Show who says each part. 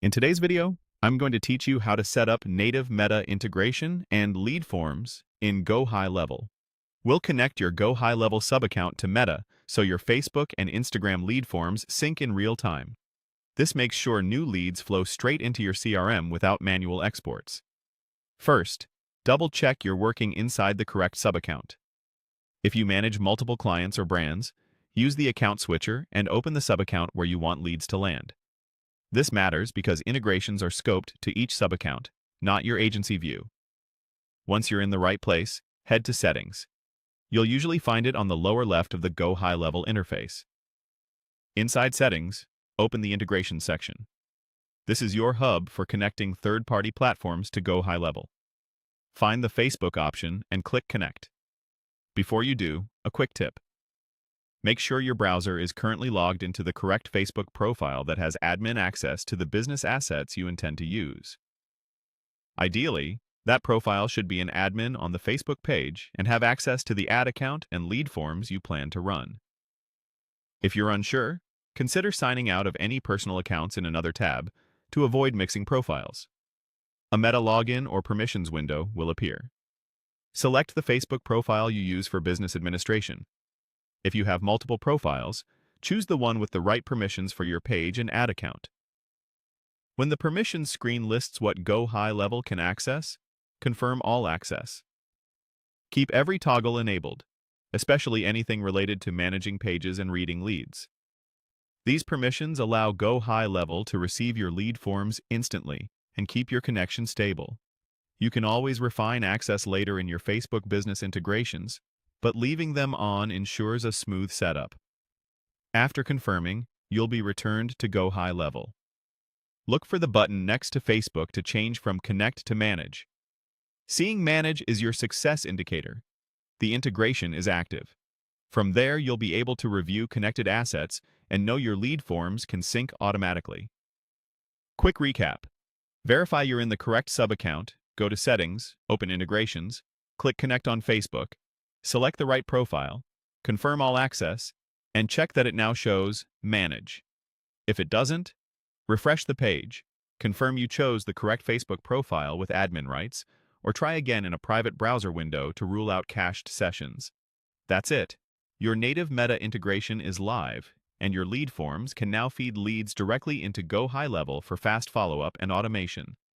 Speaker 1: In today's video, I'm going to teach you how to set up native meta integration and lead forms in GoHighLevel. We'll connect your GoHighLevel sub-account to Meta so your Facebook and Instagram lead forms sync in real time. This makes sure new leads flow straight into your CRM without manual exports. First, double-check you're working inside the correct sub-account. If you manage multiple clients or brands, use the account switcher and open the sub-account where you want leads to land. This matters because integrations are scoped to each sub-account, not your agency view. Once you're in the right place, head to Settings. You'll usually find it on the lower left of the GoHighLevel interface. Inside Settings, open the Integration section. This is your hub for connecting third-party platforms to GoHighLevel. Find the Facebook option and click Connect. Before you do, a quick tip. Make sure your browser is currently logged into the correct Facebook profile that has admin access to the business assets you intend to use. Ideally, that profile should be an admin on the Facebook page and have access to the ad account and lead forms you plan to run. If you're unsure, consider signing out of any personal accounts in another tab to avoid mixing profiles. A Meta login or permissions window will appear. Select the Facebook profile you use for business administration. If you have multiple profiles, choose the one with the right permissions for your page and ad account. When the permissions screen lists what GoHighLevel can access, confirm all access. Keep every toggle enabled, especially anything related to managing pages and reading leads. These permissions allow GoHighLevel to receive your lead forms instantly and keep your connection stable. You can always refine access later in your Facebook business integrations, but leaving them on ensures a smooth setup. After confirming, you'll be returned to GoHighLevel. Look for the button next to Facebook to change from Connect to Manage. Seeing Manage is your success indicator. The integration is active. From there, you'll be able to review connected assets and know your lead forms can sync automatically. Quick recap. Verify you're in the correct sub-account, go to Settings, open Integrations, click Connect on Facebook, select the right profile, confirm all access, and check that it now shows Manage. If it doesn't, refresh the page, confirm you chose the correct Facebook profile with admin rights, or try again in a private browser window to rule out cached sessions. That's it. Your native Meta integration is live, and your lead forms can now feed leads directly into GoHighLevel for fast follow-up and automation.